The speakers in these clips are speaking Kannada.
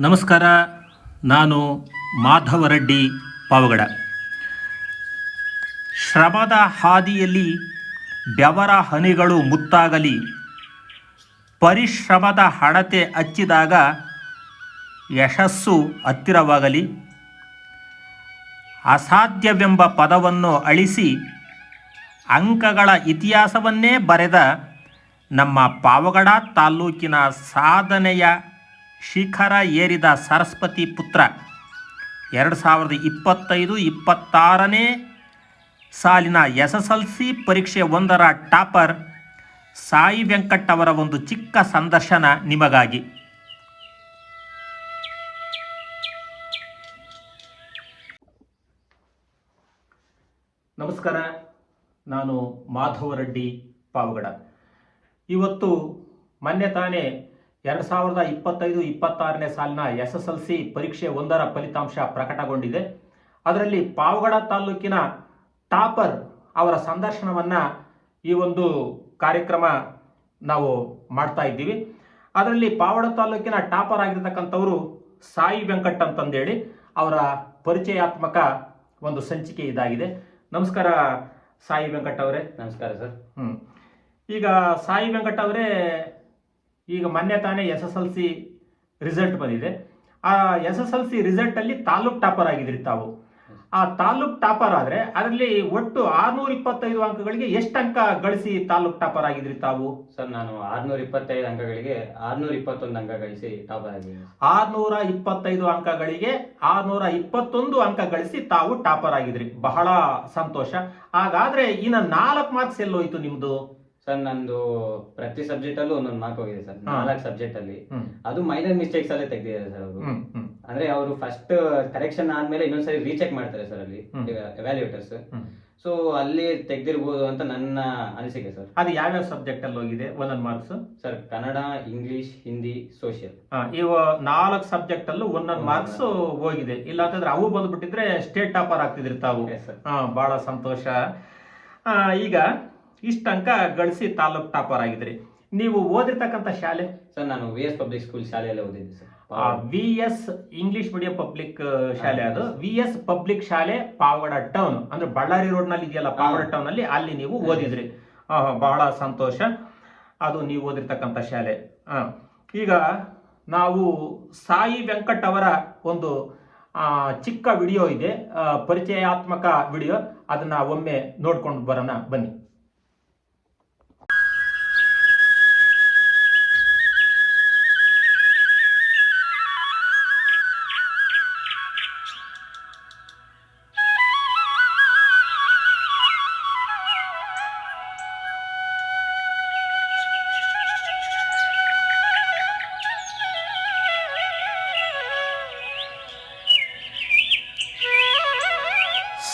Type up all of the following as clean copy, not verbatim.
ನಮಸ್ಕಾರ. ನಾನು ಮಾಧವರೆಡ್ಡಿ ಪಾವಗಡ. ಶ್ರಮದ ಹಾದಿಯಲ್ಲಿ ಬೆವರ ಹನಿಗಳು ಮುತ್ತಾಗಲಿ, ಪರಿಶ್ರಮದ ಹಣತೆ ಹಚ್ಚಿದಾಗ ಯಶಸ್ಸು ಹತ್ತಿರವಾಗಲಿ, ಅಸಾಧ್ಯವೆಂಬ ಪದವನ್ನು ಅಳಿಸಿ ಅಂಕಗಳ ಇತಿಹಾಸವನ್ನೇ ಬರೆದ ನಮ್ಮ ಪಾವಗಡ ತಾಲ್ಲೂಕಿನ ಸಾಧನೆಯ ಶಿಖರ ಏರಿದ ಸರಸ್ವತಿ ಪುತ್ರ 2025-26ನೇ ಸಾಲಿನ SSLC ಪರೀಕ್ಷೆ 1ರ ಟಾಪರ್ ಸಾಯಿ ವೆಂಕಟ್ ಅವರ ಒಂದು ಚಿಕ್ಕ ಸಂದರ್ಶನ ನಿಮಗಾಗಿ. ನಮಸ್ಕಾರ. ನಾನು ಮಾಧವರೆಡ್ಡಿ ಪಾವಗಡ. ಇವತ್ತು ಮೊನ್ನೆ ತಾನೇ 2025-26ನೇ ಸಾಲಿನ SSLC ಪರೀಕ್ಷೆ 1ರ ಫಲಿತಾಂಶ ಪ್ರಕಟಗೊಂಡಿದೆ. ಅದರಲ್ಲಿ ಪಾವಗಡ ತಾಲ್ಲೂಕಿನ ಟಾಪರ್ ಅವರ ಸಂದರ್ಶನವನ್ನು ಈ ಒಂದು ಕಾರ್ಯಕ್ರಮ ನಾವು ಮಾಡ್ತಾ ಇದ್ದೀವಿ. ಅದರಲ್ಲಿ ಪಾವಗಡ ತಾಲ್ಲೂಕಿನ ಟಾಪರ್ ಆಗಿರ್ತಕ್ಕಂಥವರು ಸಾಯಿ ವೆಂಕಟ್ ಅಂತಂದೇಳಿ ಅವರ ಪರಿಚಯಾತ್ಮಕ ಒಂದು ಸಂಚಿಕೆ ಇದಾಗಿದೆ. ನಮಸ್ಕಾರ ಸಾಯಿ ವೆಂಕಟ್ ಅವರೇ. ನಮಸ್ಕಾರ ಸರ್. ಈಗ ಸಾಯಿ ವೆಂಕಟ್ ಅವರೇ, ಈಗ ಮೊನ್ನೆ ತಾನೇ SSLC ರಿಸಲ್ಟ್ ಬಂದಿದೆ. ಆ SSLC ರಿಸಲ್ಟಲ್ಲಿ ತಾಲೂಕ್ ಟಾಪರ್ ಆಗಿದ್ರಿ ತಾವು. ಆ ತಾಲೂಕ್ ಟಾಪರ್ ಆದರೆ ಅದರಲ್ಲಿ ಒಟ್ಟು 625 ಅಂಕಗಳಿಗೆ ಎಷ್ಟು ಅಂಕ ಗಳಿಸಿ ತಾಲೂಕ್ ಟಾಪರ್ ಆಗಿದ್ರಿ ತಾವು? ಸರ್, ನಾನು 625 ಅಂಕಗಳಿಗೆ 621 ಅಂಕ ಗಳಿಸಿ ಟಾಪರ್ ಆಗಿದ್ದೀನಿ. 625 ಅಂಕಗಳಿಗೆ 621 ಅಂಕ ಗಳಿಸಿ ತಾವು ಟಾಪರ್ ಆಗಿದ್ರಿ. ಬಹಳ ಸಂತೋಷ. ಹಾಗಾದ್ರೆ ಇನ್ನು 4 ಮಾರ್ಕ್ಸ್ ಎಲ್ಲೋಯ್ತು ನಿಮ್ದು? ಸರ್, ನಂದು ಪ್ರತಿ ಸಬ್ಜೆಕ್ಟ್ ಅಲ್ಲೂ ಒಂದೊಂದು ಮಾರ್ಕ್ ಹೋಗಿದೆ ಸರ್. 4 ಸಬ್ಜೆಕ್ಟ್ ಅಲ್ಲಿ ಅದು ಮೈನರ್ ಮಿಸ್ಟೇಕ್ಸ್ ಅಲ್ಲೇ ತೆಗ್ದಿದ್ದಾರೆ ಸರ್ ಅವರು. ಅಂದ್ರೆ ಅವರು ಫಸ್ಟ್ ಕರೆಕ್ಷನ್ ಆದ್ಮೇಲೆ ಇನ್ನೊಂದ್ಸರಿ ರೀಚೆಕ್ ಮಾಡ್ತಾರೆ ಸರ್ ಅಲ್ಲಿ ಎವ್ಯಾಲ್ಯೂಯೇಟರ್ಸ್. ಸೊ ಅಲ್ಲಿ ತೆಗ್ದಿರ್ಬೋದು ಅಂತ ನನ್ನ ಅನಿಸಿಕೆ ಸರ್. ಅದು ಯಾವ್ಯಾವ ಸಬ್ಜೆಕ್ಟ್ ಅಲ್ಲಿ ಹೋಗಿದೆ ಒಂದೊಂದು marks? Sir, Kannada, English, Hindi, social. ಇವು 4 ಸಬ್ಜೆಕ್ಟ್ ಅಲ್ಲೂ ಒಂದೊಂದು ಮಾರ್ಕ್ಸ್ ಹೋಗಿದೆ. ಇಲ್ಲ ಅಂತಂದ್ರೆ ಅವು ಬಂದ್ಬಿಟ್ಟಿದ್ರೆ ಸ್ಟೇಟ್ ಟಾಪರ್ ಆಗ್ತಿದ್ರಿ ತಾವು. ಬಹಳ ಸಂತೋಷ. ಈಗ ಇಷ್ಟ ಅಂಕ ಗಳಿಸಿ ತಾಲೂಕ್ ಟಾಪರ್ ಆಗಿದ್ರಿ. ನೀವು ಓದಿರ್ತಕ್ಕಂಥ ಶಾಲೆ? ಸರ್, ನಾನು VS ಪಬ್ಲಿಕ್ ಸ್ಕೂಲ್ ಶಾಲೆಯಲ್ಲೇ ಓದಿದ್ದೆ sir. VS English medium public ಶಾಲೆ. ಅದು VS ಪಬ್ಲಿಕ್ ಶಾಲೆ ಪಾವಗಡ ಟೌನ್, ಅಂದ್ರೆ ಬಳ್ಳಾರಿ ರೋಡ್ ನಲ್ಲಿ ಇದೆಯಲ್ಲ ಪಾವಗಡ ಟೌನ್ ಅಲ್ಲಿ, ಅಲ್ಲಿ ನೀವು ಓದಿದ್ರಿ. ಬಹಳ ಸಂತೋಷ. ಅದು ನೀವು ಓದಿರ್ತಕ್ಕಂಥ ಶಾಲೆ. ಈಗ ನಾವು ಸಾಯಿ ವೆಂಕಟ್ ಅವರ ಒಂದು ಚಿಕ್ಕ ವಿಡಿಯೋ ಇದೆ, ಪರಿಚಯಾತ್ಮಕ ವಿಡಿಯೋ. ಅದನ್ನ ಒಮ್ಮೆ ನೋಡ್ಕೊಂಡು ಬರೋಣ ಬನ್ನಿ.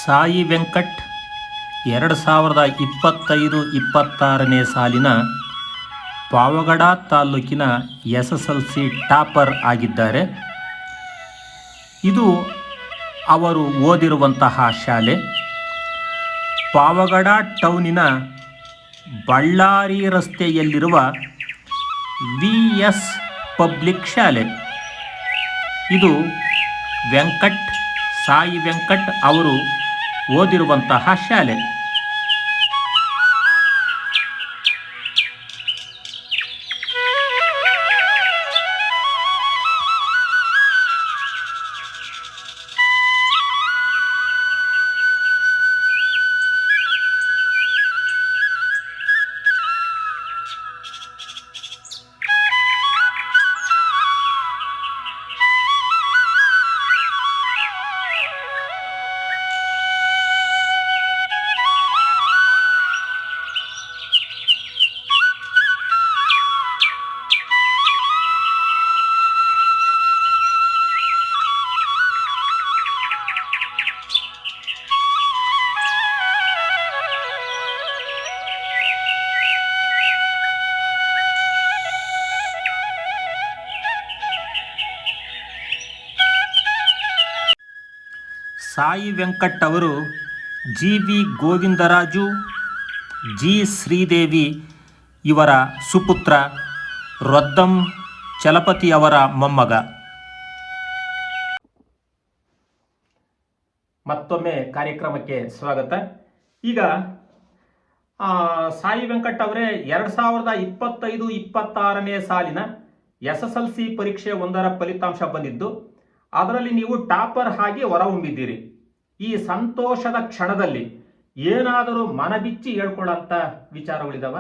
ಸಾಯಿ ವೆಂಕಟ್ 2025-26ನೇ ಸಾಲಿನ ಪಾವಗಡ ತಾಲ್ಲೂಕಿನ SSLC ಟಾಪರ್ ಆಗಿದ್ದಾರೆ. ಇದು ಅವರು ಓದಿರುವಂತಹ ಶಾಲೆ ಪಾವಗಡ ಟೌನಿನ ಬಳ್ಳಾರಿ ರಸ್ತೆಯಲ್ಲಿರುವ VS ಪಬ್ಲಿಕ್ ಶಾಲೆ. ಇದು ಸಾಯಿ ವೆಂಕಟ್ ಅವರು ಓದಿರುವಂತಹ ಶಾಲೆ. ಸಾಯಿ ವೆಂಕಟ್ ಅವರು GV ಗೋವಿಂದರಾಜು, G ಶ್ರೀದೇವಿ ಇವರ ಸುಪುತ್ರ, ರೊದ್ದಂ ಚಲಪತಿಯವರ ಮೊಮ್ಮಗ. ಮತ್ತೊಮ್ಮೆ ಕಾರ್ಯಕ್ರಮಕ್ಕೆ ಸ್ವಾಗತ. ಈಗ ಸಾಯಿ ವೆಂಕಟ್ ಅವರೇ, 2025-26ನೇ ಸಾಲಿನ SSLC ಪರೀಕ್ಷೆ 1ರ ಫಲಿತಾಂಶ ಬಂದಿದ್ದು, ಅದರಲ್ಲಿ ನೀವು ಟಾಪರ್ ಆಗಿ ಹೊರಹೊಮ್ಮಿದ್ದೀರಿ. ಈ ಸಂತೋಷದ ಕ್ಷಣದಲ್ಲಿ ಏನಾದರೂ ಮನಬಿಚ್ಚಿ ಹೇಳ್ಕೊಳ್ಳೋಂಥ ವಿಚಾರಗಳಿದಾವ?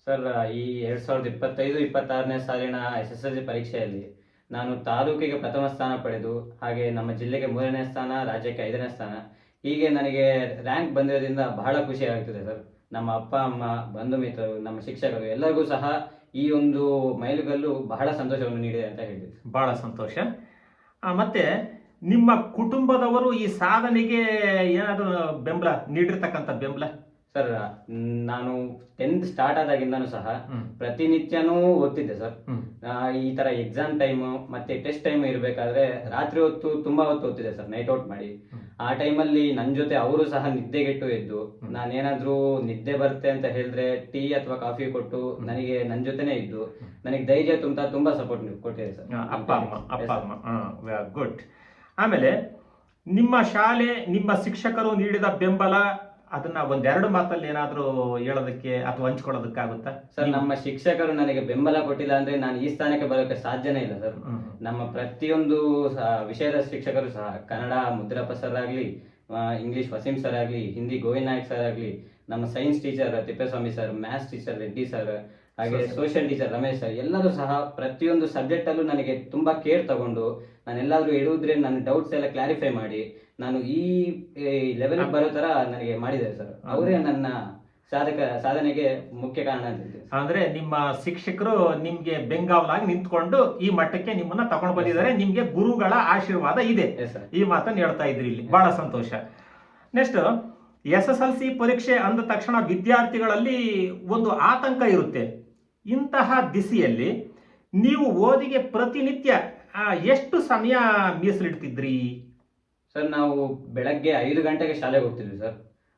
ಸರ್, ಈ 2025-26ನೇ ಸಾಲಿನ SSLC ಪರೀಕ್ಷೆಯಲ್ಲಿ ನಾನು ತಾಲೂಕಿಗೆ ಪ್ರಥಮ ಸ್ಥಾನ ಪಡೆದು, ಹಾಗೆ ನಮ್ಮ ಜಿಲ್ಲೆಗೆ 3ನೇ ಸ್ಥಾನ, ರಾಜ್ಯಕ್ಕೆ 5ನೇ ಸ್ಥಾನ, ಹೀಗೆ ನನಗೆ ರ್ಯಾಂಕ್ ಬಂದಿರೋದ್ರಿಂದ ಬಹಳ ಖುಷಿ ಆಗ್ತಿದೆ ಸರ್. ನಮ್ಮ ಅಪ್ಪ ಅಮ್ಮ, ಬಂಧು ಮಿತ್ರರು, ನಮ್ಮ ಶಿಕ್ಷಕರು ಎಲ್ಲರಿಗೂ ಸಹ ಈ ಒಂದು ಮೈಲುಗಲ್ಲು ಬಹಳ ಸಂತೋಷವನ್ನು ನೀಡಿದೆ ಅಂತ ಹೇಳಿದೆ. ಬಹಳ ಸಂತೋಷ. ಮತ್ತೆ ನಿಮ್ಮ ಕುಟುಂಬದವರು ಈ ಸಾಧನೆಗೆ ಏನಾದರೂ ಬೆಂಬಲ ನೀಡಿರ್ತಕ್ಕಂಥ ಬೆಂಬಲ? ಸರ್, ನಾನು 10th ಸ್ಟಾರ್ಟ್ ಆದಾಗಿಂದನೂ ಸಹ ಪ್ರತಿನಿತ್ಯನೂ ಓದ್ತಿದ್ದೆ ಸರ್. ಈ ತರ ಎಕ್ಸಾಮ್ ಟೈಮ್ ಮತ್ತೆ ಟೆಸ್ಟ್ ಟೈಮ್ ಇರಬೇಕಾದ್ರೆ ರಾತ್ರಿ ಹೊತ್ತು ತುಂಬಾ ಹೊತ್ತು ಓದ್ತಿದ್ದೆ ಸರ್, ನೈಟ್ ಔಟ್ ಮಾಡಿ. ಆ ಟೈಮಲ್ಲಿ ನನ್ನ ಜೊತೆ ಅವರು ಸಹ ನಿದ್ದೆಗೆಟ್ಟು ಎದ್ದು, ನಾನೇನಾದ್ರೂ ನಿದ್ದೆ ಬರುತ್ತೆ ಅಂತ ಹೇಳಿದ್ರೆ ಟೀ ಅಥವಾ ಕಾಫಿ ಕೊಟ್ಟು ನನಗೆ ನನ್ನ ಜೊತೆನೆ ಇದ್ದು ನನಗೆ ಧೈರ್ಯ ತುಂಬಾ ಸಪೋರ್ಟ್ ಕೊಟ್ಟಿದೆ ಸರ್ ಅಪ್ಪ ಅಮ್ಮ. ಗುಡ್. ಆಮೇಲೆ ನಿಮ್ಮ ಶಾಲೆ, ನಿಮ್ಮ ಶಿಕ್ಷಕರು ನೀಡಿದ ಬೆಂಬಲ, ಅದನ್ನ ಒಂದೆರಡು ಮಾತಲ್ಲಿ ಏನಾದ್ರೂ ಹೇಳೋದಕ್ಕೆ ಅಥವಾ ಹಂಚ್ಕೊಳ್ಳೋದಕ್ಕಾಗುತ್ತಾ? ಸರ್, ನಮ್ಮ ಶಿಕ್ಷಕರು ನನಗೆ ಬೆಂಬಲ ಕೊಟ್ಟಿಲ್ಲ ಅಂದ್ರೆ ನಾನು ಈ ಸ್ಥಾನಕ್ಕೆ ಬರೋಕೆ ಸಾಧ್ಯನೇ ಇಲ್ಲ ಸರ್. ನಮ್ಮ ಪ್ರತಿಯೊಂದು ವಿಷಯದ ಶಿಕ್ಷಕರು ಸಹ, ಕನ್ನಡ ಮುದ್ರಪ್ಪ ಸರ್ ಆಗ್ಲಿ, ಇಂಗ್ಲಿಷ್ ವಸೀಂ ಸರ್ ಆಗ್ಲಿ, ಹಿಂದಿ ಗೋವಿಂದ್ ನಾಯಕ್ ಸರ್ ಆಗ್ಲಿ, ನಮ್ಮ science teacher Thippeswamy sir, maths teacher Reddy sir, ಹಾಗೆ ಸೋಷಿಯಲ್ ಟೀಚರ್ ರಮೇಶ್ ಸರ್, ಎಲ್ಲರೂ ಸಹ ಪ್ರತಿಯೊಂದು ಸಬ್ಜೆಕ್ಟ್ ಅಲ್ಲೂ ನನಗೆ ತುಂಬಾ ಕೇರ್ ತಗೊಂಡು, ನಾನೆಲ್ಲಾದ್ರೂ ಹೇಳುವುದ್ರೆ ನನ್ನ ಡೌಟ್ಸ್ ಎಲ್ಲ ಕ್ಲಾರಿಫೈ ಮಾಡಿ ನಾನು ಈ ಲೆವೆಲ್ ಬರೋ ತರ ನನಗೆ ಮಾಡಿದ್ದಾರೆ ಸರ್. ಅವರೇ ನನ್ನ ಸಾಧನೆಗೆ ಮುಖ್ಯ ಕಾರಣ ಅಂತ. ಅಂದ್ರೆ ನಿಮ್ಮ ಶಿಕ್ಷಕರು ನಿಮ್ಗೆ ಬೆಂಗಾವಲಾಗಿ ನಿಂತ್ಕೊಂಡು ಈ ಮಟ್ಟಕ್ಕೆ ನಿಮ್ಮನ್ನ ತಗೊಂಡು ಬಂದಿದ್ದಾರೆ. ನಿಮ್ಗೆ ಗುರುಗಳ ಆಶೀರ್ವಾದ ಇದೆ, ಈ ಮಾತನ್ನು ಹೇಳ್ತಾ ಇದ್ರಿ ಇಲ್ಲಿ. ಬಹಳ ಸಂತೋಷ. ನೆಕ್ಸ್ಟ್, SSLC ಪರೀಕ್ಷೆ ಅಂದ ತಕ್ಷಣ ವಿದ್ಯಾರ್ಥಿಗಳಲ್ಲಿ ಒಂದು ಆತಂಕ ಇರುತ್ತೆ. ಇಂತಹ ದಿಸೆಯಲ್ಲಿ ನೀವು ಓದಿಗೆ ಪ್ರತಿನಿತ್ಯ ಎಷ್ಟು ಸಮಯ ಮೀಸಲಿಡ್ತಿದ್ರಿ? ಸರ್, ನಾವು ಬೆಳಗ್ಗೆ 5 ಗಂಟೆಗೆ ಶಾಲೆಗೆ ಹೋಗ್ತಿದ್ವಿ ಸರ್.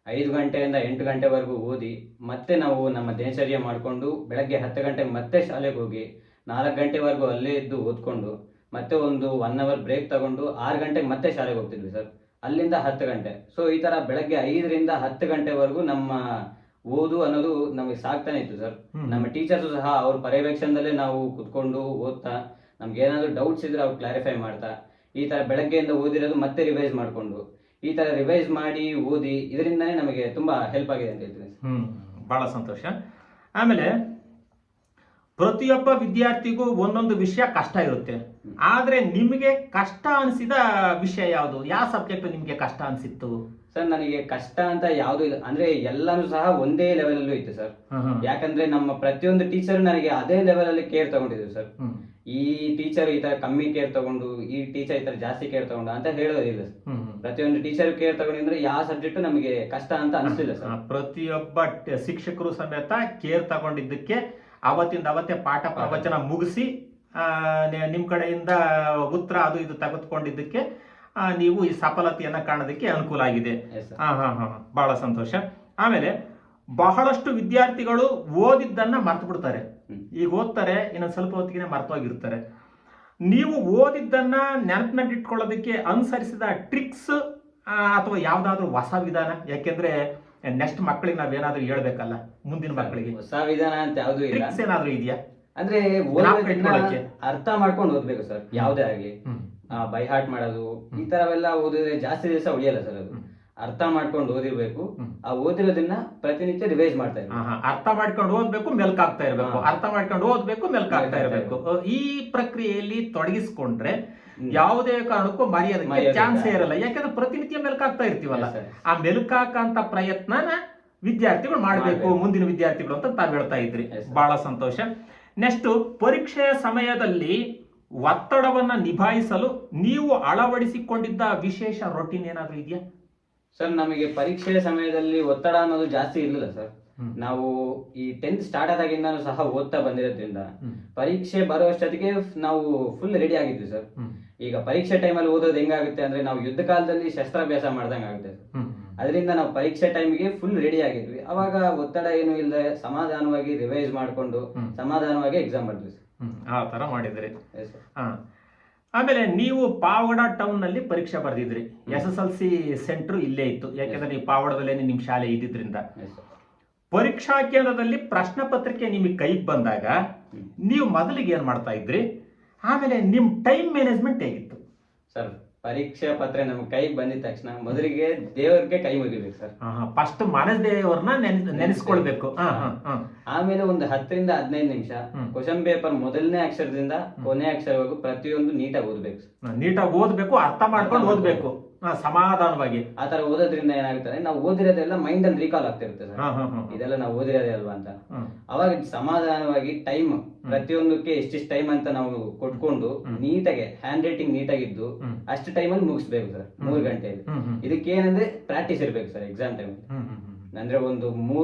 5 ಗಂಟೆಯಿಂದ 8 ಗಂಟೆವರೆಗೂ ಓದಿ ಮತ್ತೆ ನಾವು ನಮ್ಮ ದಿನಚರ್ಯ ಮಾಡಿಕೊಂಡು ಬೆಳಗ್ಗೆ 10 ಗಂಟೆಗೆ ಮತ್ತೆ ಶಾಲೆಗೆ ಹೋಗಿ 4 ಗಂಟೆವರೆಗೂ ಅಲ್ಲೇ ಇದ್ದು ಓದ್ಕೊಂಡು ಮತ್ತೆ ಒಂದು 1 ಅವರ್ ಬ್ರೇಕ್ ತಗೊಂಡು 6 ಗಂಟೆಗೆ ಮತ್ತೆ ಶಾಲೆಗೆ ಹೋಗ್ತಿದ್ವಿ ಸರ್. ಅಲ್ಲಿಂದ 10 ಗಂಟೆ. ಸೊ ಈ ತರ ಬೆಳಗ್ಗೆ 5ರಿಂದ 10 ಗಂಟೆವರೆಗೂ ನಮ್ಮ ಓದು ಅನ್ನೋದು ನಮಗೆ ಸಾಕ್ತಾನೆ ಇತ್ತು ಸರ್. ನಮ್ಮ ಟೀಚರ್ಸು ಸಹ ಅವ್ರ ಪರ್ಯವೇಕ್ಷಣದಲ್ಲೇ ನಾವು ಕುತ್ಕೊಂಡು ಓದ್ತಾ, ನಮ್ಗೆ ಏನಾದ್ರು ಡೌಟ್ಸ್ ಇದ್ರೆ ಅವ್ರು ಕ್ಲಾರಿಫೈ ಮಾಡ್ತಾ, ಈ ತರ ಬೆಳಗ್ಗೆಯಿಂದ ಓದಿರೋದು ಮತ್ತೆ ರಿವೈಸ್ ಮಾಡ್ಕೊಂಡು, ಈ ತರ ರಿವೈಸ್ ಮಾಡಿ ಓದಿ, ಇದರಿಂದಾನೇ ನಮಗೆ ತುಂಬಾ ಹೆಲ್ಪ್ ಆಗಿದೆ ಅಂತ ಹೇಳ್ತೀನಿ. ಬಹಳ ಸಂತೋಷ. ಆಮೇಲೆ ಪ್ರತಿಯೊಬ್ಬ ವಿದ್ಯಾರ್ಥಿಗೂ ಒಂದೊಂದು ವಿಷಯ ಕಷ್ಟ ಇರುತ್ತೆ. ಆದ್ರೆ ನಿಮಗೆ ಕಷ್ಟ ಅನಿಸಿದ ವಿಷಯ ಯಾವುದು? ಯಾವ ಸಬ್ಜೆಕ್ಟ್ ನಿಮ್ಗೆ ಕಷ್ಟ ಅನ್ಸಿತ್ತು? ಸರ್, ನನಗೆ ಕಷ್ಟ ಅಂತ ಯಾವ್ದು ಇಲ್ಲ, ಅಂದ್ರೆ ಎಲ್ಲಾನು ಸಹ ಒಂದೇ ಲೆವೆಲ್ ಅಲ್ಲೂ ಇತ್ತು ಸರ್. ಯಾಕಂದ್ರೆ ನಮ್ಮ ಪ್ರತಿಯೊಂದು ಟೀಚರ್ ನನಗೆ ಅದೇ ಲೆವೆಲ್ ಅಲ್ಲಿ ಕೇರ್ ತಗೊಂಡಿದ್ರು ಸರ್. ಈ ಟೀಚರ್ ಈ ತರ ಕಮ್ಮಿ ಕೇರ್ ತಗೊಂಡು, ಈ ಟೀಚರ್ ಈ ತರ ಜಾಸ್ತಿ ಕೇರ್ ತಗೊಂಡು ಅಂತ ಹೇಳೋದಿಲ್ಲ ಸರ್. ಪ್ರತಿಯೊಂದು ಟೀಚರ್ ಕೇರ್ ತಗೊಂಡಿದ್ರೆ ಯಾವ ಸಬ್ಜೆಕ್ಟ್ ನಮಗೆ ಕಷ್ಟ ಅಂತ ಅನಿಸ್ಲಿಲ್ಲ ಸರ್. ಪ್ರತಿಯೊಬ್ಬ ಶಿಕ್ಷಕರು ಸಮೇತ ಕೇರ್ ತಗೊಂಡಿದ್ದಕ್ಕೆ ಅವತ್ತಿಂದ ಅವತ್ತೇ ಪಾಠ ಪ್ರವಚನ ಮುಗಿಸಿ ನಿಮ್ ಕಡೆಯಿಂದ ಉತ್ತರ ಅದು ಇದು ತೆಗೆದುಕೊಂಡಿದ್ದಕ್ಕೆ ನೀವು ಈ ಸಫಲತೆಯನ್ನ ಕಾಣೋದಕ್ಕೆ ಅನುಕೂಲ ಆಗಿದೆ. ಬಹಳ ಸಂತೋಷ. ಆಮೇಲೆ ಬಹಳಷ್ಟು ವಿದ್ಯಾರ್ಥಿಗಳು ಓದಿದ್ದನ್ನ ಮರ್ತು ಬಿಡ್ತಾರೆ. ಈಗ ಓದ್ತಾರೆ, ಇನ್ನೊಂದು ಸ್ವಲ್ಪ ಹೊತ್ತಿಗೆ ಮರ್ತೋಗಿರ್ತಾರೆ. ನೀವು ಓದಿದ್ದನ್ನ ನೆನಪಿನಲ್ಲಿ ಇಟ್ಕೊಳ್ಳೋದಕ್ಕೆ ಅನುಸರಿಸಿದ ಟ್ರಿಕ್ಸ್ ಅಥವಾ ಯಾವ್ದಾದ್ರು ಹೊಸ ವಿಧಾನ? ಯಾಕೆಂದ್ರೆ ನೆಕ್ಸ್ಟ್ ಮಕ್ಕಳಿಗೆ ನಾವೇನಾದ್ರೂ ಹೇಳ್ಬೇಕಲ್ಲ, ಮುಂದಿನ ಮಕ್ಕಳಿಗೆ ಹೊಸ ವಿಧಾನ ಅಂತ ಯಾವ್ದು ಇಲ್ಲ. ಏನಾದ್ರೂ ಇದೆಯಾ? ಅಂದ್ರೆ ಅರ್ಥ ಮಾಡ್ಕೊಂಡು ಓದ್ಬೇಕು ಸರ್. ಯಾವ್ದೇ ಆಗ್ಲಿ ಬೈ ಹಾರ್ಟ್ ಮಾಡೋದು, ಈ ತರವೆಲ್ಲ ಓದಿದ್ರೆ ಜಾಸ್ತಿ ದಿವಸ ಉಳಿಯಲ್ಲ ಸರ್. ಅದು ಅರ್ಥ ಮಾಡ್ಕೊಂಡು ಓದಿರ್ಬೇಕು. ಆ ಓದಿರೋದನ್ನ ಪ್ರತಿನಿತ್ಯ ರಿವೈಸ್ ಮಾಡ್ತಾ ಇರ್ಬೇಕು. ಅರ್ಥ ಮಾಡ್ಕೊಂಡು ಓದ್ಬೇಕು, ಮೆಲ್ಕಾಗ್ತಾ ಇರ್ಬೇಕು. ಅರ್ಥ ಮಾಡ್ಕೊಂಡು ಓದ್ಬೇಕು, ಮೆಲ್ಕಾಗ್ತಾ ಇರ್ಬೇಕು. ಈ ಪ್ರಕ್ರಿಯೆಯಲ್ಲಿ ತೊಡಗಿಸ್ಕೊಂಡ್ರೆ ಯಾವುದೇ ಕಾರಣಕ್ಕೂ ಮರೆಯೋದಕ್ಕೆ ಚಾನ್ಸೇ ಇರಲ್ಲ. ಯಾಕಂದ್ರೆ ಪ್ರತಿನಿತ್ಯ ಮೆಲ್ಕಾಗ್ತಾ ಇರ್ತೀವಲ್ಲ, ಆ ಮೆಲ್ಕಾಕಂತ ಪ್ರಯತ್ನನ ವಿದ್ಯಾರ್ಥಿಗಳು ಮಾಡಬೇಕು, ಮುಂದಿನ ವಿದ್ಯಾರ್ಥಿಗಳು ಅಂತ ತಾವು ಹೇಳ್ತಾ ಇದ್ರಿ. ಬಹಳ ಸಂತೋಷ. ನೆಕ್ಸ್ಟ್, ಪರೀಕ್ಷೆಯ ಸಮಯದಲ್ಲಿ ಒತ್ತಡವನ್ನ ನಿಭಾಯಿಸಲು ನೀವು ಅಳವಡಿಸಿಕೊಂಡಿದ್ದ ವಿಶೇಷ ರೊಟೀನ್ ಏನಾದ್ರೂ ಇದೆಯಾ? ಸರ್, ನಮಗೆ ಪರೀಕ್ಷೆಯ ಸಮಯದಲ್ಲಿ ಒತ್ತಡ ಅನ್ನೋದು ಜಾಸ್ತಿ ಇರಲಿಲ್ಲ ಸರ್. ನಾವು ಈ 10th ಸ್ಟಾರ್ಟ್ ಆದಾಗಿಂದಾನು ಸಹ ಓದ್ತಾ ಬಂದಿರೋದ್ರಿಂದ ಪರೀಕ್ಷೆ ಬರುವಷ್ಟೊತ್ತಿಗೆ ನಾವು ಫುಲ್ ರೆಡಿ ಆಗಿದ್ವಿ ಸರ್. ಈಗ ಪರೀಕ್ಷೆ ಟೈಮಲ್ಲಿ ಓದೋದು ಹೆಂಗಾಗುತ್ತೆ ಅಂದ್ರೆ, ನಾವು ಯುದ್ಧ ಕಾಲದಲ್ಲಿ ಶಸ್ತ್ರಾಭ್ಯಾಸ ಮಾಡ್ದಂಗೆ ಆಗುತ್ತೆ ಸರ್. ಅದರಿಂದ ನಾವು ಪರೀಕ್ಷೆ ಟೈಮ್ಗೆ ಫುಲ್ ರೆಡಿ ಆಗಿದ್ವಿ. ಅವಾಗ ಒತ್ತಡ ಏನು ಇಲ್ಲದೆ ಸಮಾಧಾನವಾಗಿ ರಿವೈಸ್ ಮಾಡ್ಕೊಂಡು ಸಮಾಧಾನವಾಗಿ ಎಕ್ಸಾಮ್ ಮಾಡಿದ್ವಿ ಸರ್. ಆ ತರ ಮಾಡಿದ್ರಿ. ಆಮೇಲೆ ನೀವು ಪಾವಗಡ ಟೌನ್ ನಲ್ಲಿ ಪರೀಕ್ಷೆ ಬರೆದಿದ್ರಿ. SSLC ಸೆಂಟರ್ ಇಲ್ಲೇ ಇತ್ತು, ಯಾಕೆಂದ್ರೆ ನೀವು ಪಾವಗಡದಲ್ಲೇ ನಿಮ್ ಶಾಲೆ ಇದ್ದಿದ್ರಿಂದ. ಪರೀಕ್ಷಾ ಕೇಂದ್ರದಲ್ಲಿ ಪ್ರಶ್ನೆ ಪತ್ರಿಕೆ ನಿಮಗೆ ಕೈಗೆ ಬಂದಾಗ ನೀವು ಮೊದಲಿಗೆ ಏನ್ ಮಾಡ್ತಾ ಇದ್ರಿ, ಆಮೇಲೆ ನಿಮ್ ಟೈಮ್ ಮ್ಯಾನೇಜ್ಮೆಂಟ್ ಹೇಗಿತ್ತು ಸರ್? ಪರೀಕ್ಷಾ ಪತ್ರ ನಮ್ಗೆ ಕೈಗೆ ಬಂದಿದ ತಕ್ಷಣ ಮೊದಲಿಗೆ ದೇವರಿಗೆ ಕೈ ಮುಗಿಬೇಕು ಸರ್. ಫಸ್ಟ್ ಮನಸ್ ದೇವರನ್ನ ನೆನೆಸ್ಕೊಳ್ಬೇಕು. ಆಮೇಲೆ ಒಂದು 10 ರಿಂದ 15 ನಿಮಿಷ ಕ್ವಶನ್ ಪೇಪರ್ ಮೊದಲನೇ ಅಕ್ಷರದಿಂದ ಕೊನೆ ಅಕ್ಷರವರೆಗೂ ಪ್ರತಿಯೊಂದು ನೀಟಾಗಿ ಓದ್ಬೇಕು. ನೀಟಾಗಿ ಓದ್ಬೇಕು, ಅರ್ಥ ಮಾಡ್ಕೊಂಡು ಓದ್ಬೇಕು ಸಮಾಧಾನವಾಗಿ. ಆ ತರ ಓದೋದ್ರಿಂದ ಏನಾಗುತ್ತೆ, ನಾವು ಓದಿರೋದೆಲ್ಲ ಮೈಂಡ್ ಅಲ್ಲಿ ರೀಕಾಲ್ ಆಗ್ತಿರುತ್ತೆ ಸರ್. ಇದೆಲ್ಲ ನಾವು ಓದಿರೋದೇ ಅಲ್ವಾ ಅಂತ. ಅವಾಗ ಸಮಾಧಾನವಾಗಿ ಟೈಮ್ ಪ್ರತಿಯೊಂದಕ್ಕೆ ಎಷ್ಟಿಷ್ಟು ಟೈಮ್ ಅಂತ ನಾವು ಕೊಟ್ಕೊಂಡು ನೀಟಾಗಿ ಹ್ಯಾಂಡ್ ರೈಟಿಂಗ್ ನೀಟಾಗಿದ್ದು ಅಷ್ಟು ಟೈಮಲ್ಲಿ ಮುಗಿಸ್ಬೇಕು ಸರ್, 3 ಗಂಟೆಯಲ್ಲಿ. ಇದಕ್ಕೆ ಏನಂದ್ರೆ ಪ್ರಾಕ್ಟೀಸ್ ಇರ್ಬೇಕು ಸರ್ ಎಕ್ಸಾಮ್ ಟೈಮ್. ಅಂದ್ರೆ ಒಂದು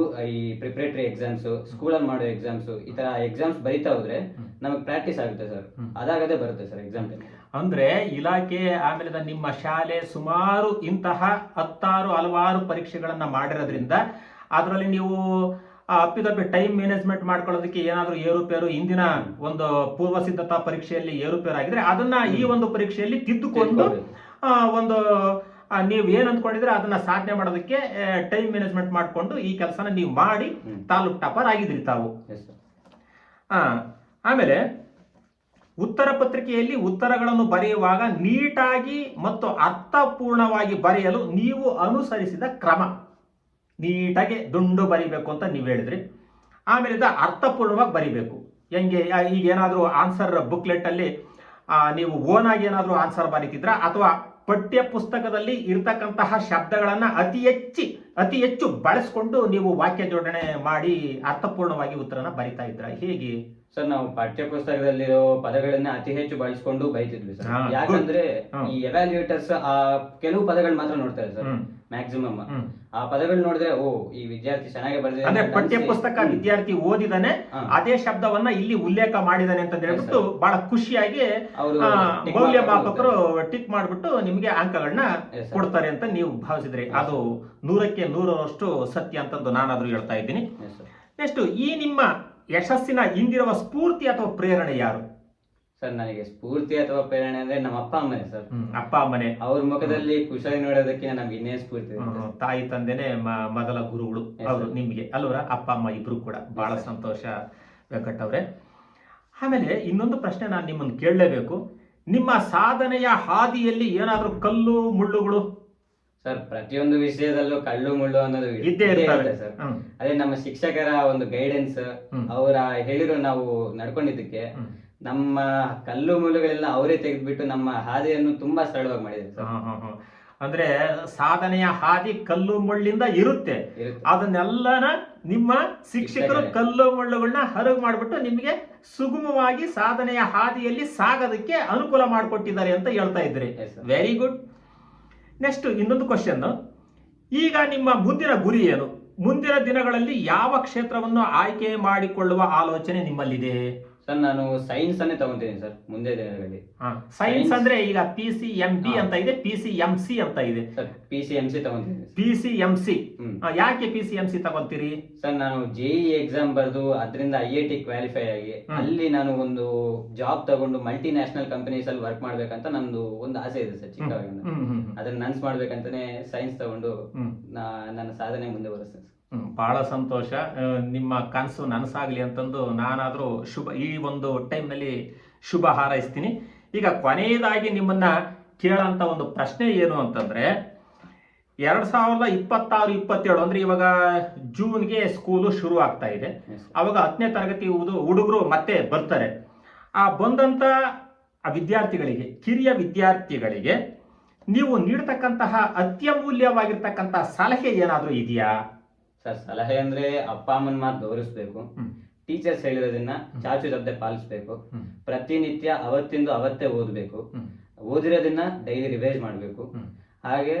ಈ ಪ್ರಿಪರೇಟರಿ ಎಕ್ಸಾಮ್ಸ್, ಸ್ಕೂಲಲ್ಲಿ ಮಾಡೋ ಎಕ್ಸಾಮ್ಸ್, ಈ ತರ ಎಕ್ಸಾಮ್ಸ್ ಬರೀತಾ ಹೋದ್ರೆ ನಮಗೆ ಪ್ರಾಕ್ಟೀಸ್ ಆಗುತ್ತೆ ಸರ್. ಅದಾಗದೇ ಬರುತ್ತೆ ಸರ್ ಎಕ್ಸಾಮ್ ಟೈಮ್. ಅಂದ್ರೆ ಇಲಾಖೆ ಆಮೇಲೆ ನಿಮ್ಮ ಶಾಲೆ ಸುಮಾರು ಇಂತಹ 10 ಹಲವಾರು ಪರೀಕ್ಷೆಗಳನ್ನ ಮಾಡಿರೋದ್ರಿಂದ ಅದರಲ್ಲಿ ನೀವು ಅಪ್ಪಿತಪ್ಪಿ ಟೈಮ್ ಮ್ಯಾನೇಜ್ಮೆಂಟ್ ಮಾಡ್ಕೊಳ್ಳೋದಕ್ಕೆ ಏನಾದ್ರೂ ಏರುಪೇರು ಹಿಂದಿನ ಒಂದು ಪೂರ್ವ ಸಿದ್ಧತಾ ಪರೀಕ್ಷೆಯಲ್ಲಿ ಏರುಪೇರು ಆಗಿದ್ರೆ ಅದನ್ನ ಈ ಒಂದು ಪರೀಕ್ಷೆಯಲ್ಲಿ ತಿದ್ದುಕೊಂಡು ಒಂದು ನೀವು ಏನ್ ಅಂದ್ಕೊಂಡಿದ್ರೆ ಅದನ್ನ ಸಾಧನೆ ಮಾಡೋದಕ್ಕೆ ಟೈಮ್ ಮ್ಯಾನೇಜ್ಮೆಂಟ್ ಮಾಡ್ಕೊಂಡು ಈ ಕೆಲಸನ ನೀವು ಮಾಡಿ ತಾಲೂಕ್ ಟಾಪರ್ ಆಗಿದ್ರಿ ತಾವು. ಆಮೇಲೆ ಉತ್ತರ ಪತ್ರಿಕೆಯಲ್ಲಿ ಉತ್ತರಗಳನ್ನು ಬರೆಯುವಾಗ ನೀಟಾಗಿ ಮತ್ತು ಅರ್ಥಪೂರ್ಣವಾಗಿ ಬರೆಯಲು ನೀವು ಅನುಸರಿಸಿದ ಕ್ರಮ, ನೀಟಾಗಿ ದುಂಡು ಬರಿಬೇಕು ಅಂತ ನೀವು ಹೇಳಿದ್ರಿ. ಆಮೇಲೆ ಅರ್ಥಪೂರ್ಣವಾಗಿ ಬರಿಬೇಕು. ಹೆಂಗೆ, ಈಗ ಏನಾದರೂ ಆನ್ಸರ್ ಬುಕ್ಲೆಟ್ ಅಲ್ಲಿ ನೀವು ಓನಾಗಿ ಏನಾದರೂ ಆನ್ಸರ್ ಬರೀತಿದ್ರ ಅಥವಾ ಪಠ್ಯ ಪುಸ್ತಕದಲ್ಲಿ ಇರ್ತಕ್ಕಂತಹ ಶಬ್ದಗಳನ್ನ ಅತಿ ಹೆಚ್ಚು ಬಳಸ್ಕೊಂಡು ನೀವು ವಾಕ್ಯ ಜೋಡಣೆ ಮಾಡಿ ಅರ್ಥಪೂರ್ಣವಾಗಿ ಉತ್ತರನ ಬರಿತಾ ಇದ್ರ, ಹೇಗೆ ಸರ್? ನಾವು ಪಠ್ಯ ಪುಸ್ತಕದಲ್ಲಿರೋ ಪದಗಳನ್ನ ಅತಿ ಹೆಚ್ಚು ಬಳಸ್ಕೊಂಡು ಬೈತಿದ್ವಿ ಸರ್. ಯಾಕಂದ್ರೆ ಈ ಎವ್ಯಾಲ್ಯೂಯೇಟರ್ಸ್ ಕೆಲವು ಪದಗಳು ಮಾತ್ರ ನೋಡ್ತಾರೆ ಸರ್, ಮ್ಯಾಕ್ಸಿಮಮ್. ಆ ಪದಗಳು ನೋಡಿದ್ರೆ ಓ ಈ ವಿದ್ಯಾರ್ಥಿ ಚೆನ್ನಾಗಿ ಬರೆದಿದೆ ಅಂದ್ರೆ ಪಠ್ಯ ಪುಸ್ತಕ ವಿದ್ಯಾರ್ಥಿ ಓದಿದಾನೆ, ಅದೇ ಶಬ್ದವನ್ನ ಇಲ್ಲಿ ಉಲ್ಲೇಖ ಮಾಡಿದಾನೆ ಅಂತ ಹೇಳ್ಬಿಟ್ಟು ಬಹಳ ಖುಷಿಯಾಗಿ ಮೌಲ್ಯಮಾಪಕರು ಟಿಕ್ ಮಾಡ್ಬಿಟ್ಟು ನಿಮ್ಗೆ ಅಂಕಗಳನ್ನ ಕೊಡ್ತಾರೆ ಅಂತ ನೀವು ಭಾವಿಸಿದ್ರಿ. ಅದು 100ಕ್ಕೆ 100ರಷ್ಟು ಸತ್ಯ ಅಂತಂದು ನಾನಾದ್ರೂ ಹೇಳ್ತಾ ಇದ್ದೀನಿ. ನೆಕ್ಸ್ಟ್, ಈ ನಿಮ್ಮ ಯಶಸ್ಸಿನ ಹಿಂದಿರುವ ಸ್ಫೂರ್ತಿ ಅಥವಾ ಪ್ರೇರಣೆ ಯಾರು ಸರ್? ನನಗೆ ಸ್ಫೂರ್ತಿ ಅಥವಾ ಪ್ರೇರಣೆ ಅಂದ್ರೆ ನಮ್ಮ ಅಪ್ಪ ಅಮ್ಮನೇ ಸರ್. ಅಪ್ಪ ಅಮ್ಮನೇ, ಅವ್ರ ಮುಖದಲ್ಲಿ ಖುಷಿ ನೋಡೋದಕ್ಕೆ ನಮ್ಗೆ ಇನ್ನೇನು ಸ್ಫೂರ್ತಿ. ತಾಯಿ ತಂದೆನೆ ಮೊದಲ ಗುರುಗಳು ಅವರು ನಿಮ್ಗೆ ಅಲ್ವರ? ಅಪ್ಪ ಅಮ್ಮ ಇಬ್ರು ಕೂಡ. ಬಹಳ ಸಂತೋಷ ವೆಂಕಟ್ ಅವ್ರೆ. ಆಮೇಲೆ ಇನ್ನೊಂದು ಪ್ರಶ್ನೆ ನಾನು ನಿಮ್ಮನ್ನು ಕೇಳಲೇಬೇಕು. ನಿಮ್ಮ ಸಾಧನೆಯ ಹಾದಿಯಲ್ಲಿ ಏನಾದ್ರೂ ಕಲ್ಲು ಮುಳ್ಳುಗಳು? ಸರ್, ಪ್ರತಿಯೊಂದು ವಿಷಯದಲ್ಲೂ ಕಳ್ಳು ಮುಳ್ಳು ಅನ್ನೋದು ಇದ್ದೇ ಇರುತ್ತೆ ಸರ್. ಅದೇ ನಮ್ಮ ಶಿಕ್ಷಕರ ಒಂದು ಗೈಡೆನ್ಸ್, ಅವರ ಹೇಳಿರೋ ನಾವು ನಡ್ಕೊಂಡಿದ್ದಕ್ಕೆ ನಮ್ಮ ಕಲ್ಲು ಮುಳ್ಳುಗಳೆಲ್ಲ ಅವರೇ ತೆಗೆದ್ಬಿಟ್ಟು ನಮ್ಮ ಹಾದಿಯನ್ನು ತುಂಬಾ ಸರಳವಾಗಿ ಮಾಡಿದ್ದಾರೆ ಸರ್. ಅಂದ್ರೆ ಸಾಧನೆಯ ಹಾದಿ ಕಲ್ಲು ಮುಳ್ಳಿಂದ ಇರುತ್ತೆ, ಅದನ್ನೆಲ್ಲನ ನಿಮ್ಮ ಶಿಕ್ಷಕರು ಕಲ್ಲು ಮುಳ್ಳುಗಳನ್ನ ಹರಗು ಮಾಡ್ಬಿಟ್ಟು ನಿಮಗೆ ಸುಗಮವಾಗಿ ಸಾಧನೆಯ ಹಾದಿಯಲ್ಲಿ ಸಾಗೋದಕ್ಕೆ ಅನುಕೂಲ ಮಾಡಿಕೊಟ್ಟಿದ್ದಾರೆ ಅಂತ ಹೇಳ್ತಾ ಇದ್ರಿ. Very good. ನೆಕ್ಸ್ಟ್, ಇನ್ನೊಂದು ಕ್ವಶನ್. ಈಗ ನಿಮ್ಮ ಮುಂದಿನ ಗುರಿ ಏನು? ಮುಂದಿನ ದಿನಗಳಲ್ಲಿ ಯಾವ ಕ್ಷೇತ್ರವನ್ನು ಆಯ್ಕೆ ಮಾಡಿಕೊಳ್ಳುವ ಆಲೋಚನೆ ನಿಮ್ಮಲ್ಲಿದೆ? ಸರ್, ನಾನು ಸೈನ್ಸ್ ಅನ್ನೇ ತಗೊಂತೀನಿ ಸರ್ ಮುಂದೆ ದಿನಗಳಲ್ಲಿ. ಸೈನ್ಸ್ ಅಂದ್ರೆ ಈಗ PCMB ಅಂತ ಇದೆ, PCMC ಅಂತ ಇದೆ. Sir, PCMC ತಗೊಂತೀನಿ. PCMC ಯಾಕೆ PCMC ತಗೊಂತೀರಿ? ಸರ್, ನಾನು JEE ಎಕ್ಸಾಮ್ ಬರೆದು ಅದರಿಂದ IIT ಕ್ವಾಲಿಫೈ ಆಗಿ ಅಲ್ಲಿ ನಾನು ಒಂದು ಜಾಬ್ ತಗೊಂಡು ಮಲ್ಟಿ ನ್ಯಾಷನಲ್ ಕಂಪನೀಸ್ ಅಲ್ಲಿ ವರ್ಕ್ ಮಾಡ್ಬೇಕಂತ ನಂದು ಒಂದು ಆಸೆ ಇದೆ ಸರ್ ಚಿಕ್ಕವಾಗಿಂದ. ಅದನ್ನ ನನ್ಸ್ ಮಾಡ್ಬೇಕಂತಾನೆ ಸೈನ್ಸ್ ತಗೊಂಡು ನನ್ನ ಸಾಧನೆ ಮುಂದೆ ಬರುತ್ತೆ. ಬಹಳ ಸಂತೋಷ. ನಿಮ್ಮ ಕನಸು ನನಸಾಗ್ಲಿ ಅಂತಂದು ನಾನಾದ್ರೂ ಈ ಒಂದು ಟೈಮ್ನಲ್ಲಿ ಶುಭ ಹಾರೈಸ್ತೀನಿ. ಈಗ ಕೊನೆಯದಾಗಿ ನಿಮ್ಮನ್ನ ಕೇಳಂತ ಒಂದು ಪ್ರಶ್ನೆ ಏನು ಅಂತಂದ್ರೆ, 2026-27 ಅಂದ್ರೆ ಇವಾಗ ಜೂನ್ಗೆ ಸ್ಕೂಲು ಶುರು ಆಗ್ತಾ ಇದೆ. ಅವಾಗ 10ನೇ ತರಗತಿ ಹುಡುಗರು ಮತ್ತೆ ಬರ್ತಾರೆ. ಆ ಬಂದಂತ ವಿದ್ಯಾರ್ಥಿಗಳಿಗೆ, ಕಿರಿಯ ವಿದ್ಯಾರ್ಥಿಗಳಿಗೆ ನೀವು ನೀಡತಕ್ಕಂತಹ ಅತ್ಯಮೂಲ್ಯವಾಗಿರ್ತಕ್ಕಂತಹ ಸಲಹೆ ಏನಾದ್ರೂ ಇದೆಯಾ? ಸರ್, ಸಲಹೆ ಅಂದ್ರೆ ಅಪ್ಪ ಅಮ್ಮನ ಮಾತು ಗೌರವಿಸ್ಬೇಕು, ಟೀಚರ್ಸ್ ಹೇಳಿರೋದನ್ನ ಚಾಚು ತಪ್ಪದೆ ಪಾಲಿಸ್ಬೇಕು, ಪ್ರತಿನಿತ್ಯ ಅವತ್ತಿಂದು ಅವತ್ತೇ ಓದ್ಬೇಕು, ಓದಿರೋದನ್ನ ಡೈಲಿ ರಿವೈಸ್ ಮಾಡ್ಬೇಕು, ಹಾಗೆ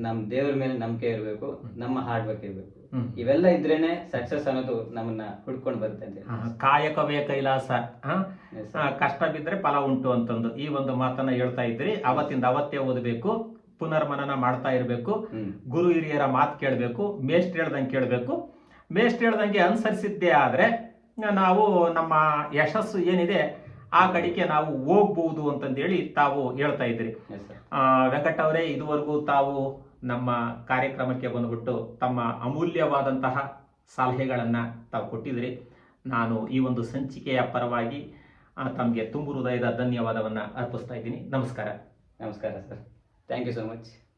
ನಮ್ ದೇವ್ರ ಮೇಲೆ ನಂಬಿಕೆ ಇರಬೇಕು, ನಮ್ಮ ಹಾರ್ಡ್ ವರ್ಕ್ ಇರಬೇಕು. ಇವೆಲ್ಲ ಇದ್ರೇನೆ ಸಕ್ಸಸ್ ಅನ್ನೋದು ನಮ್ಮನ್ನ ಹುಡ್ಕೊಂಡು ಬರುತ್ತೆ ಅಂತ. ಕಾಯಕವೇ ಕೈಲಾಸ, ಕಷ್ಟ ಬಿದ್ರೆ ಫಲ ಉಂಟು ಅಂತಂದು ಈ ಒಂದು ಮಾತನ್ನ ಹೇಳ್ತಾ ಇದ್ರಿ. ಅವತ್ತಿಂದ ಅವತ್ತೇ ಓದಬೇಕು, ಪುನರ್ಮನನ ಮಾಡ್ತಾ ಇರಬೇಕು, ಗುರು ಹಿರಿಯರ ಮಾತು ಕೇಳಬೇಕು, ಮೇಷ್ಟ್ರು ಹೇಳ್ದಂಗೆ ಕೇಳಬೇಕು. ಮೇಷ್ಟ್ರು ಹೇಳ್ದಂಗೆ ಅನುಸರಿಸಿದ್ದೇ ಆದ್ರೆ ನಾವು ನಮ್ಮ ಯಶಸ್ಸು ಏನಿದೆ ಆ ಕಡೆಗೆ ನಾವು ಹೋಗ್ಬಹುದು ಅಂತಂದೇಳಿ ತಾವು ಹೇಳ್ತಾ ಇದ್ರಿ. Yes sir. ವೆಂಕಟ್ ಅವರೇ, ಇದುವರೆಗೂ ತಾವು ನಮ್ಮ ಕಾರ್ಯಕ್ರಮಕ್ಕೆ ಬಂದ್ಬಿಟ್ಟು ತಮ್ಮ ಅಮೂಲ್ಯವಾದಂತಹ ಸಲಹೆಗಳನ್ನ ತಾವು ಕೊಟ್ಟಿದ್ರಿ. ನಾನು ಈ ಒಂದು ಸಂಚಿಕೆಯ ಪರವಾಗಿ ತಮಗೆ ತುಂಬು ಹೃದಯದ ಧನ್ಯವಾದವನ್ನ ಅರ್ಪಿಸ್ತಾ ಇದ್ದೀನಿ. ನಮಸ್ಕಾರ. ನಮಸ್ಕಾರ sir. Thank you so much.